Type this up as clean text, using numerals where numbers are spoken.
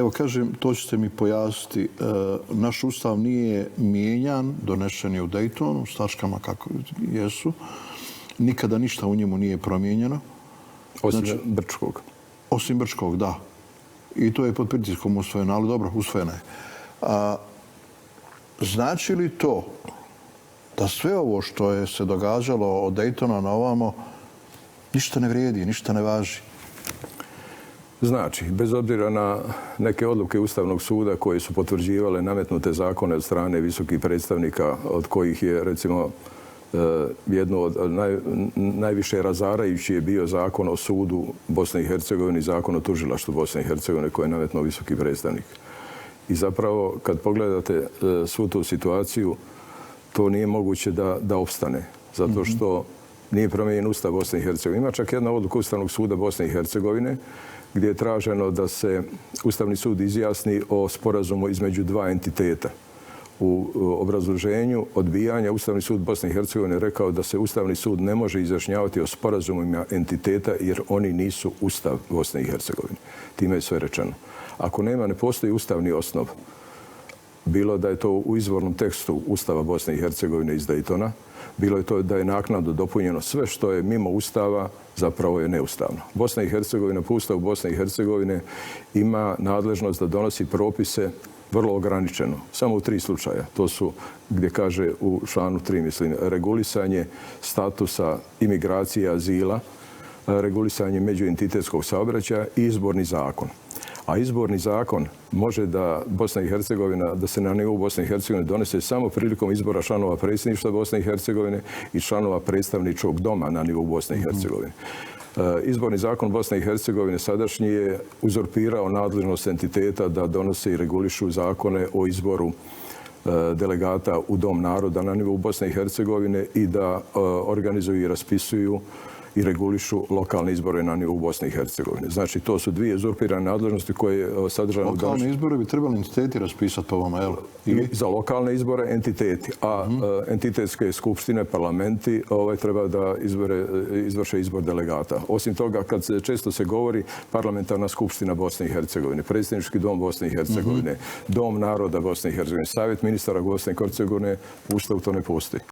Evo, kažem, to ćete mi pojasniti. Naš ustav nije mijenjan, donesen je u Daytonu, s tačkama kako jesu. Nikada ništa u njemu nije promijenjeno. Osim Brčkog. Osim Brčkog, da. I to je pod pritiskom usvojeno, ali dobro, usvojeno je. Znači li to da sve ovo što je se događalo od Daytona na ovamo ništa ne vrijedi, ništa ne važi? Znači, bez obzira na neke odluke Ustavnog suda koje su potvrđivale nametnute zakone od strane visokih predstavnika, od kojih je, recimo, jedno od najviše razarajući je bio zakon o sudu Bosne i Hercegovine i zakon o tužilaštvu Bosne i Hercegovine koje je nametnuo visoki predstavnik. I zapravo, kad pogledate svu tu situaciju, to nije moguće da opstane. Zato što nije promijenjen Ustav Bosne i Hercegovine. Ima čak jedna odluka Ustavnog suda Bosne i Hercegovine gdje je traženo da se Ustavni sud izjasni o sporazumu između dva entiteta. U obrazloženju odbijanja Ustavni sud Bosne i Hercegovine rekao da se Ustavni sud ne može izjašnjavati o sporazumima entiteta jer oni nisu Ustav Bosne i Hercegovine. Time je sve rečeno. Ako ne postoji ustavni osnov, bilo da je to u izvornom tekstu Ustava Bosne i Hercegovine iz Daytona, bilo je to da je naknadno dopunjeno sve što je mimo Ustava, zapravo je neustavno. Bosna i Hercegovina, po Ustavu Bosne i Hercegovine ima nadležnost da donosi propise vrlo ograničeno, samo u 3 slučaja. To su, gdje kaže u članu 3, mislim, regulisanje statusa imigracije, azila, regulisanje međuentitetskog saobraćaja i izborni zakon. A izborni zakon može da Bosna i Hercegovina, da se na nivou Bosne i Hercegovine donese samo prilikom izbora članova predsjedništva Bosne i Hercegovine i članova predstavničkog doma na nivou Bosne i Hercegovine. Izborni zakon Bosne i Hercegovine sadašnji je uzurpirao nadležnost entiteta da donose i regulišu zakone o izboru delegata u Dom naroda na nivou Bosne i Hercegovine i da organizuju i raspisuju i regulišu lokalne izbore na nivou Bosne i Hercegovine. Znači, to su dvije uzurpirane nadležnosti koje sadržane... Lokalne izbore bi trebali entiteti raspisati po vama, jel? Za lokalne izbore entiteti, a entitetske skupštine, parlamenti treba da izvrše izbor delegata. Osim toga, kad često se govori parlamentarna skupština Bosne i Hercegovine, predsjednički dom Bosne i Hercegovine, Dom naroda Bosne i Hercegovine, Savjet ministara Bosne i Hercegovine, u Ustavu to ne postoji.